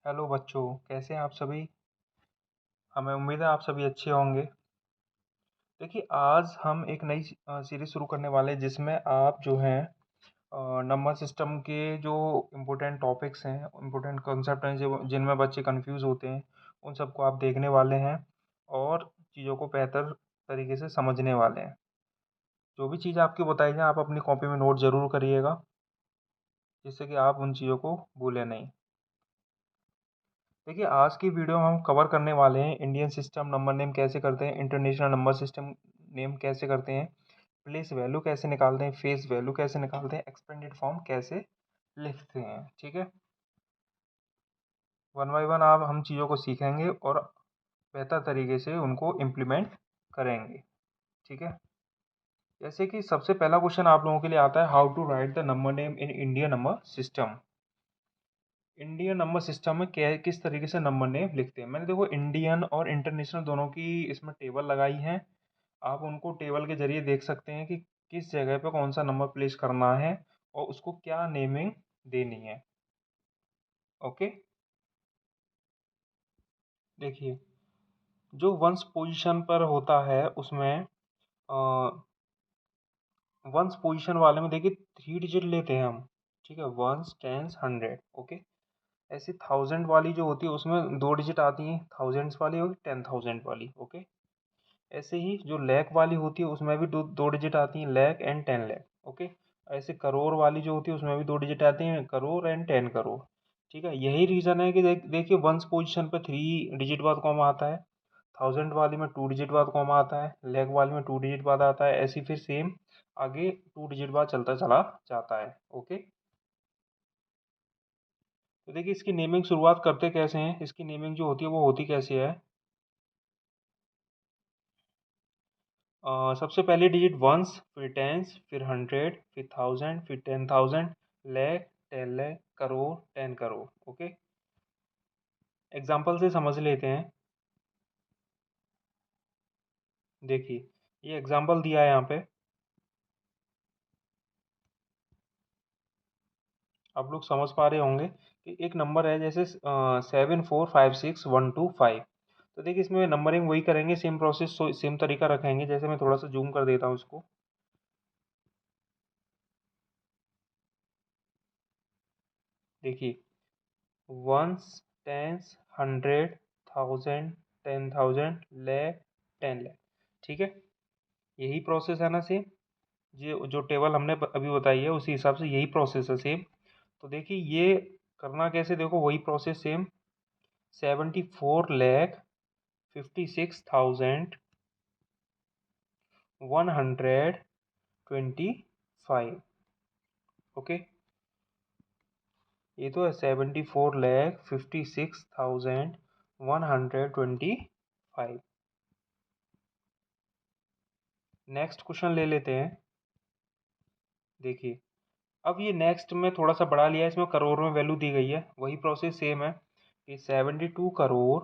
Hello बच्चों, कैसे हैं आप सभी। हमें उम्मीद है आप सभी अच्छे होंगे। देखिए, आज हम एक नई सीरीज शुरू करने वाले हैं जिसमें आप जो हैं नंबर सिस्टम के जो इम्पोर्टेंट टॉपिक्स हैं, इम्पोर्टेंट कंसेप्ट हैं जो जिनमें बच्चे कंफ्यूज होते हैं, उन सबको आप देखने वाले हैं और चीज़ों को बेहतर तरीके से समझने वाले हैं। जो भी चीज़ आपकी बताई जाए आप अपनी कॉपी में नोट ज़रूर करिएगा, जिससे कि आप उन चीज़ों को भूलें नहीं। देखिए, आज की वीडियो में हम कवर करने वाले हैं इंडियन सिस्टम नंबर नेम कैसे करते हैं, इंटरनेशनल नंबर सिस्टम नेम कैसे करते हैं, प्लेस वैल्यू कैसे निकालते हैं, फेस वैल्यू कैसे निकालते हैं, एक्सपेंडेड फॉर्म कैसे लिखते हैं। ठीक है, वन बाय वन आप हम चीज़ों को सीखेंगे और बेहतर तरीके से उनको इम्प्लीमेंट करेंगे। ठीक है, जैसे कि सबसे पहला क्वेश्चन आप लोगों के लिए आता है, how to write the number name in Indian number system. Indian number system में क्या किस तरीके से नंबर नेम लिखते हैं। मैंने देखो इंडियन और इंटरनेशनल दोनों की इसमें टेबल लगाई है। आप उनको टेबल के जरिए देख सकते हैं कि किस जगह पे कौन सा नंबर प्लेस करना है और उसको क्या नेमिंग देनी है। ओके, देखिए, जो वंस पोजीशन पर होता है उसमें वंस पोजीशन वाले में देखिए 3 डिजिट लेते हैं हम। ठीक है, वंस टेंस हंड्रेड। ओके, ऐसे थाउजेंड वाली जो होती है उसमें 2 डिजिट आती हैं, थाउजेंड्स वाली होगी 10,000 वाली। ओके, ऐसे ही जो लैख वाली होती है उसमें भी दो डिजिट आती हैं, लैख एंड 10 लैख। ओके, ऐसे करोड़ वाली जो होती है उसमें भी 2 डिजिट आती हैं, करोड़ एंड 10 करोड़। ठीक है, यही रीज़न है कि देखिए वंस पोजीशन पे 3 डिजिट बाद कॉमा आता है, थाउजेंड वाली में 2 डिजिट बाद कॉमा आता है, लैख वाली में 2 डिजिट बाद आता है, ऐसी फिर सेम आगे 2 डिजिट बाद चलता चला जाता है। ओके, तो देखिए इसकी नेमिंग शुरुआत करते कैसे हैं, इसकी नेमिंग जो होती है वो होती कैसे है। सबसे पहली डिजिट वंस, फिर टेंस, फिर हंड्रेड, फिर थाउजेंड, फिर 10,000, लैख, 10 लैख, करोड़, 10 करोड़। ओके, एग्जाम्पल से समझ लेते हैं। देखिए, ये एग्जाम्पल दिया है यहाँ पे, आप लोग समझ पा रहे होंगे कि एक नंबर है जैसे 745612 5। तो देखिए इसमें नंबरिंग वही करेंगे, सेम प्रोसेस सेम तरीका रखेंगे। जैसे मैं थोड़ा सा जूम कर देता हूँ इसको। देखिए, ones, tens, hundred, thousand, 10,000, lakh, 10 lakh. ठीक है, यही प्रोसेस है ना सेम। ये जो टेबल हमने अभी बताई है उसी हिसाब से यही प्रोसेस है सेम। तो देखिए ये करना कैसे, देखो वही प्रोसेस सेम। 74,56,125। ओके, ये तो है 74,56,125। नेक्स्ट क्वेश्चन ले लेते हैं। देखिए, अब ये नेक्स्ट में थोड़ा सा बढ़ा लिया है, इसमें करोड़ में वैल्यू दी गई है, वही प्रोसेस सेम है कि 72 करोड़,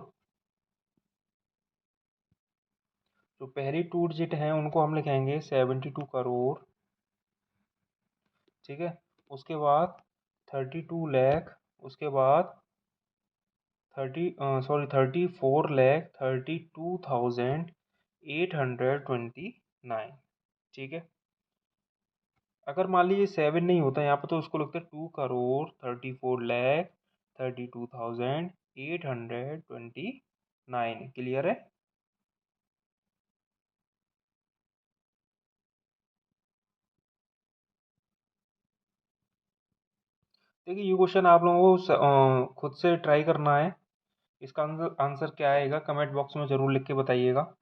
जो पहली 2 डिजिट हैं उनको हम लिखेंगे 72 करोड़। ठीक है, उसके बाद 32 लैख, उसके बाद 34 लैख 32,829। ठीक है, अगर मान लीजिए 7 नहीं होता यहाँ पर तो उसको लिखते हैं 2 करोड़ 34 लैख 32,829। क्लियर है। देखिए ये क्वेश्चन आप लोगों को खुद से ट्राई करना है। इसका आंसर आंसर क्या आएगा कमेंट बॉक्स में ज़रूर लिख के बताइएगा।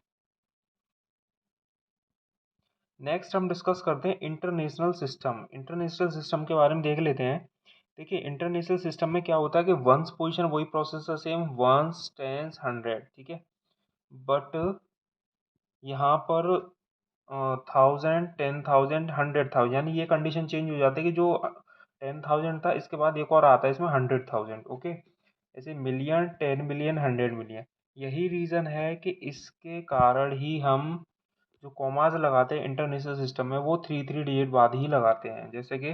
नेक्स्ट हम डिस्कस करते हैं इंटरनेशनल सिस्टम। इंटरनेशनल सिस्टम के बारे में देख लेते हैं। देखिए इंटरनेशनल सिस्टम में क्या होता है कि वंस पोजीशन वही प्रोसेस है सेम, वंस, टेंस, हंड्रेड। ठीक है, बट यहाँ पर 1000, 10,000, 100,000, यानी ये कंडीशन चेंज हो जाती है कि जो 10,000 था इसके बाद एक और आता है इसमें 100,000। ओके, ऐसे मिलियन, 10 मिलियन, 100 मिलियन। यही रीज़न है कि इसके कारण ही हम जो कॉमाज लगाते हैं इंटरनेशनल सिस्टम में वो 3 3 डिजिट बाद ही लगाते हैं। जैसे कि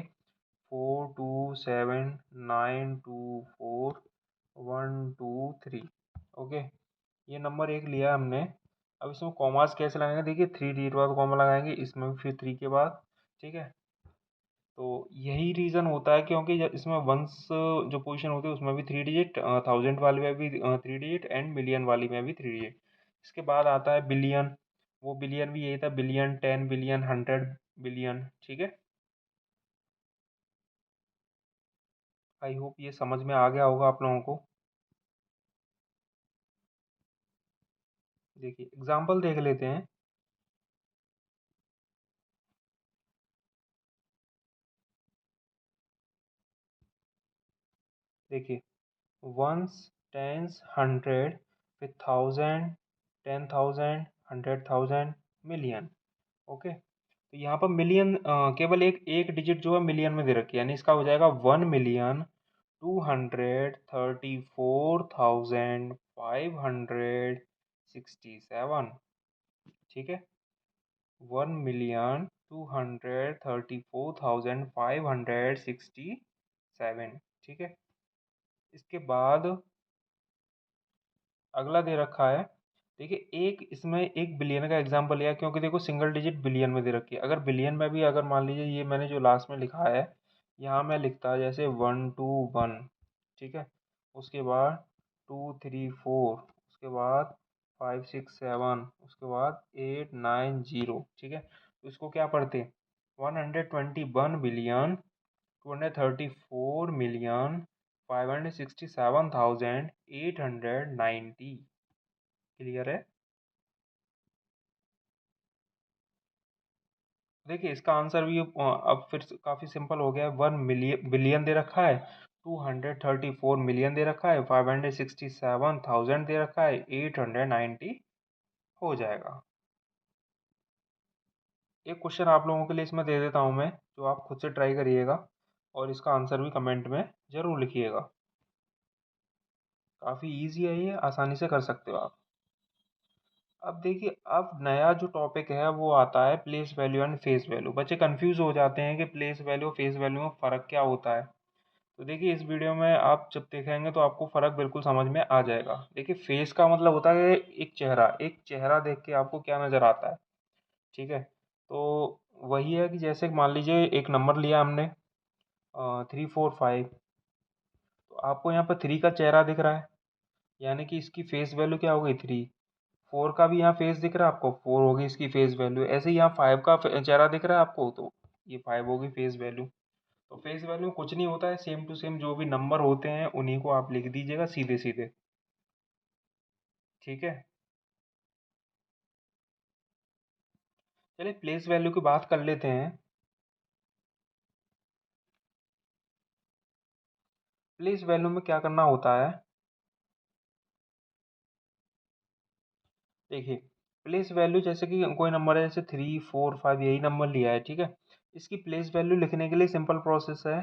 427924 1 2 3। ओके, ये नंबर एक लिया हमने। अब इसमें कॉमास कैसे लगाएंगे, देखिए 3 डिजिट बाद कॉमा लगाएंगे, इसमें भी फिर 3 के बाद। ठीक है, तो यही रीज़न होता है क्योंकि जब इसमें वंस जो पोजीशन होती है उसमें भी 3 डिजिट, 1000 वाली में भी 3 डिजिट, एंड मिलियन वाली में भी 3 डिजिट। इसके बाद आता है बिलियन। वो बिलियन भी यही था, बिलियन, 10 बिलियन, 100 बिलियन। ठीक है, आई होप ये समझ में आ गया होगा आप लोगों को। देखिए एग्जाम्पल देख लेते हैं। देखिए वंस, टेंस, 100, फिर 1000, 10,000, 100,000, मिलियन। ओके, तो यहाँ पर मिलियन केवल एक एक डिजिट जो है मिलियन में दे रखी है, यानी इसका हो जाएगा 1,234,567। ठीक है, 1,234,567। ठीक है, इसके बाद अगला दे रखा है। देखिए एक इसमें एक बिलियन का एग्जांपल लिया क्योंकि देखो सिंगल डिजिट बिलियन में दे रखी है। अगर बिलियन में भी अगर मान लीजिए ये मैंने जो लास्ट में लिखा है, यहाँ मैं लिखता जैसे 1 2 1। ठीक है, उसके बाद 2 3 4, उसके बाद 5 6 7, उसके बाद 8 9 0। ठीक है, तो इसको क्या पढ़ते, 121 बिलियन, 234 मिलियन, 567,890। क्लियर है। देखिए इसका आंसर भी अब फिर काफ़ी सिंपल हो गया है। 1 मिलियन बिलियन दे रखा है, 234 मिलियन दे रखा है, 567,000 दे रखा है, 890 हो जाएगा। एक क्वेश्चन आप लोगों के लिए इसमें दे देता हूँ मैं, जो आप खुद से ट्राई करिएगा और इसका आंसर भी कमेंट में ज़रूर लिखिएगा। काफ़ी इजी है ये, आसानी से कर सकते हो आप। अब देखिए अब नया जो टॉपिक है वो आता है place value and face value. बच्चे कंफ्यूज हो जाते हैं कि प्लेस वैल्यू और फेस वैल्यू में फ़र्क क्या होता है। तो देखिए इस वीडियो में आप जब देखेंगे तो आपको फ़र्क बिल्कुल समझ में आ जाएगा। देखिए फेस का मतलब होता है एक चेहरा देख के आपको क्या नज़र आता है। ठीक है, तो वही है कि जैसे मान लीजिए एक नंबर लिया हमने 3 4 5, तो आपको यहाँ पर 3 का चेहरा दिख रहा है, यानी कि इसकी फेस वैल्यू क्या हो गई 3। 4 का भी यहाँ फेस दिख रहा है आपको, 4 होगी इसकी फेस वैल्यू। ऐसे ही यहाँ 5 का चेहरा दिख रहा है आपको, तो ये 5 होगी फेस वैल्यू। तो फेस वैल्यू कुछ नहीं होता है, सेम टू सेम जो भी नंबर होते हैं उन्हीं को आप लिख दीजिएगा सीधे सीधे। ठीक है, चलिए प्लेस वैल्यू की बात कर लेते हैं। प्लेस वैल्यू में क्या करना होता है, देखिए प्लेस वैल्यू जैसे कि कोई नंबर है, जैसे 3 4 5 यही नंबर लिया है। ठीक है, इसकी प्लेस वैल्यू लिखने के लिए सिंपल प्रोसेस है।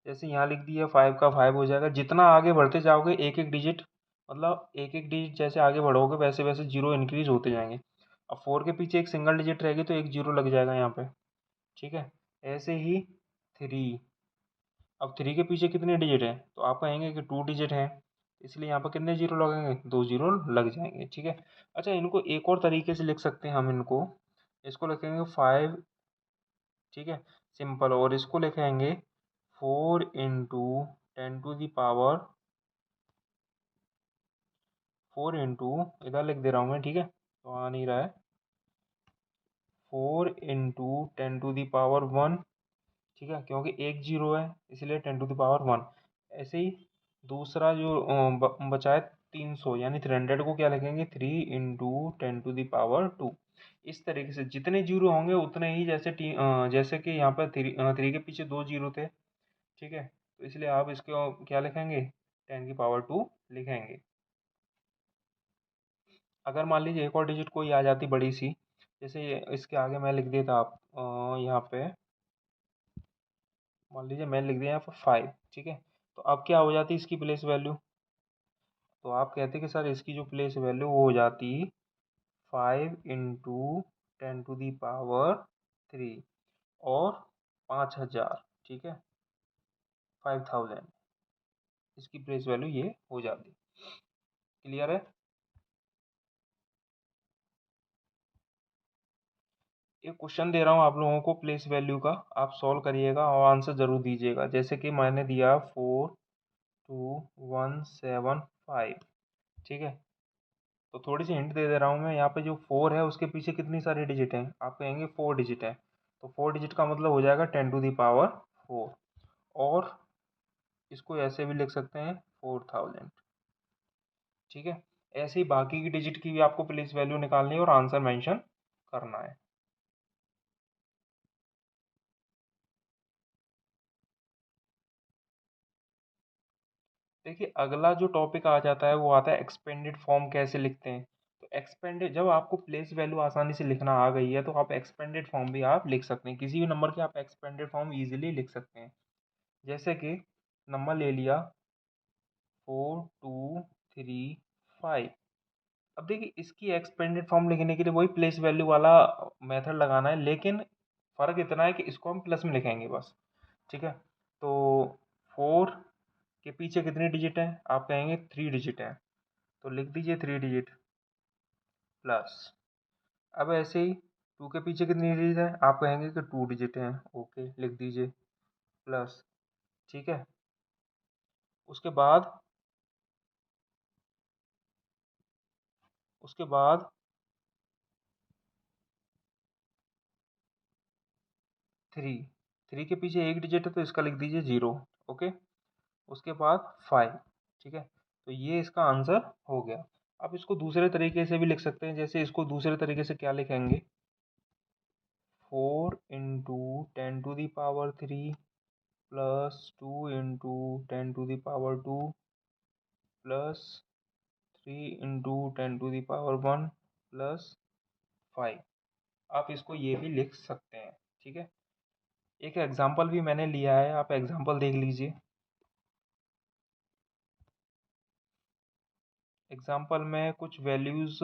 जैसे यहाँ लिख दिया 5 का 5 हो जाएगा। जितना आगे बढ़ते जाओगे एक एक डिजिट, मतलब एक एक डिजिट जैसे आगे बढ़ोगे वैसे वैसे जीरो इंक्रीज होते जाएंगे। अब 4 के पीछे एक सिंगल डिजिट रहेगी तो एक जीरो लग जाएगा यहाँ पे। ठीक है, ऐसे ही 3। अब 3 के पीछे कितने डिजिट हैं, तो आप कहेंगे कि 2 डिजिट हैं, इसलिए यहाँ पर कितने जीरो लगेंगे, 2 जीरो लग जाएंगे। ठीक है, अच्छा इनको एक और तरीके से लिख सकते हैं हम इनको, इसको लिखेंगे 5। ठीक है, सिंपल। और इसको लिखेंगे 4 × 10⁻⁴ इधर लिख दे रहा हूँ मैं। ठीक है, तो आ नहीं रहा है। 4 × 10⁻⁴ ठीक है, क्योंकि एक जीरो है इसलिए 10⁻⁴। ऐसे ही दूसरा जो बचा है 300, यानी 300 को क्या लिखेंगे, 3 × 10⁻²। इस तरीके से जितने जीरो होंगे उतने ही, जैसे कि यहाँ पर 3 के पीछे 2 जीरो थे। ठीक है, तो इसलिए आप इसको क्या लिखेंगे, 10⁻² लिखेंगे। अगर मान लीजिए एक और डिजिट कोई आ जाती बड़ी सी, जैसे इसके आगे मैं लिख देता आप यहाँ पे, मान लीजिए मैं लिख दिया यहाँ पर 5। ठीक है, तो अब क्या हो जाती इसकी प्लेस वैल्यू, तो आप कहते कि सर इसकी जो प्लेस वैल्यू वो हो जाती 5 × 10⁻³ और 5000। ठीक है, 5000। इसकी प्लेस वैल्यू ये हो जाती। क्लियर है? एक क्वेश्चन दे रहा हूँ आप लोगों को प्लेस वैल्यू का, आप सॉल्व करिएगा और आंसर ज़रूर दीजिएगा। जैसे कि मैंने दिया 42175, ठीक है। तो थोड़ी सी हिंट दे दे रहा हूँ मैं, यहाँ पे जो 4 है उसके पीछे कितनी सारी डिजिट हैं, आप कहेंगे 4 डिजिट है, तो 4 डिजिट का मतलब हो जाएगा 10⁴। और इसको ऐसे भी लिख सकते हैं 4000, ठीक है। ऐसे ही बाकी की डिजिट की भी आपको प्लेस वैल्यू निकालनी है और आंसर मेंशन करना है। देखिए अगला जो टॉपिक आ जाता है वो आता है एक्सपेंडेड फॉर्म कैसे लिखते हैं। तो एक्सपेंडेड, जब आपको प्लेस वैल्यू आसानी से लिखना आ गई है तो आप एक्सपेंडेड फॉर्म भी आप लिख सकते हैं, किसी भी नंबर के आप एक्सपेंडेड फॉर्म इजीली लिख सकते हैं। जैसे कि नंबर ले लिया 4235। अब देखिए इसकी एक्सपेंडेड फॉर्म लिखने के लिए वही प्लेस वैल्यू वाला मेथड लगाना है, लेकिन फ़र्क इतना है कि इसको हम प्लस में लिखेंगे बस, ठीक है। तो 4 के पीछे कितनी डिजिट है, आप कहेंगे 3 डिजिट है, तो लिख दीजिए 3 डिजिट प्लस। अब ऐसे ही 2 के पीछे कितनी डिजिट है, आप कहेंगे कि 2 डिजिट है, ओके लिख दीजिए प्लस, ठीक है। उसके बाद उसके बाद 3, 3 के पीछे एक डिजिट है तो इसका लिख दीजिए 0, ओके। उसके बाद 5, ठीक है। तो ये इसका आंसर हो गया। आप इसको दूसरे तरीके से भी लिख सकते हैं, जैसे इसको दूसरे तरीके से क्या लिखेंगे, 4 × 10⁻³ प्लस 2 × 10⁻² प्लस 3 × 10⁻1 प्लस 5। आप इसको ये भी लिख सकते हैं, ठीक है। एक एग्जाम्पल भी मैंने लिया है, आप एग्जाम्पल देख लीजिए। एग्जाम्पल में कुछ वैल्यूज़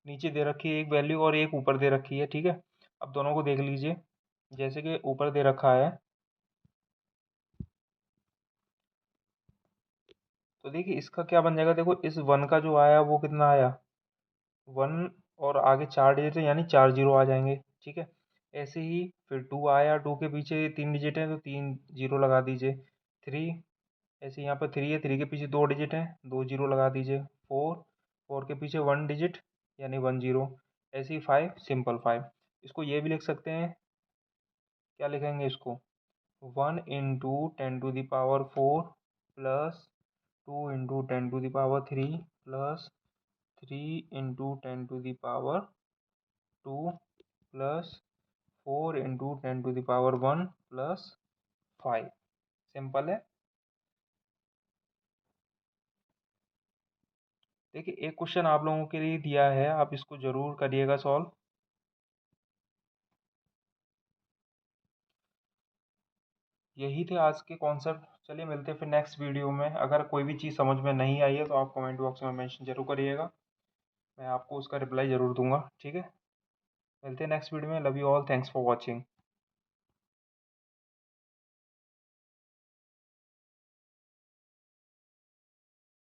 नीचे दे रखी है, एक वैल्यू और एक ऊपर दे रखी है, ठीक है। अब दोनों को देख लीजिए। जैसे कि ऊपर दे रखा है, तो देखिए इसका क्या बन जाएगा, देखो इस 1 का जो आया वो कितना आया 1, और आगे 4 डिजिट है यानी 4 जीरो आ जाएंगे, ठीक है। ऐसे ही फिर 2 आया, 2 के पीछे 3 डिजिट है तो 3 जीरो लगा दीजिए। 3, ऐसे यहाँ पर 3 है, 3 के पीछे 2 डिजिट है, 2 जीरो लगा दीजिए। 4, 4 के पीछे 1 डिजिट यानी 1 जीरो। ऐसे ही 5, सिंपल 5। इसको ये भी लिख सकते हैं, क्या लिखेंगे इसको, 1 × 10⁻⁴ plus 2 × 10⁻³ plus 3 × 10⁻² plus 4 × 10⁻1 plus 5। Simple है। देखिए एक क्वेश्चन आप लोगों के लिए दिया है, आप इसको ज़रूर करिएगा सॉल्व। यही थे आज के कॉन्सेप्ट। चलिए मिलते हैं फिर नेक्स्ट वीडियो में। अगर कोई भी चीज़ समझ में नहीं आई है तो आप कमेंट बॉक्स में मेंशन जरूर करिएगा, मैं आपको उसका रिप्लाई ज़रूर दूंगा, ठीक है। मिलते हैं नेक्स्ट वीडियो में। Love you all, thanks for watching.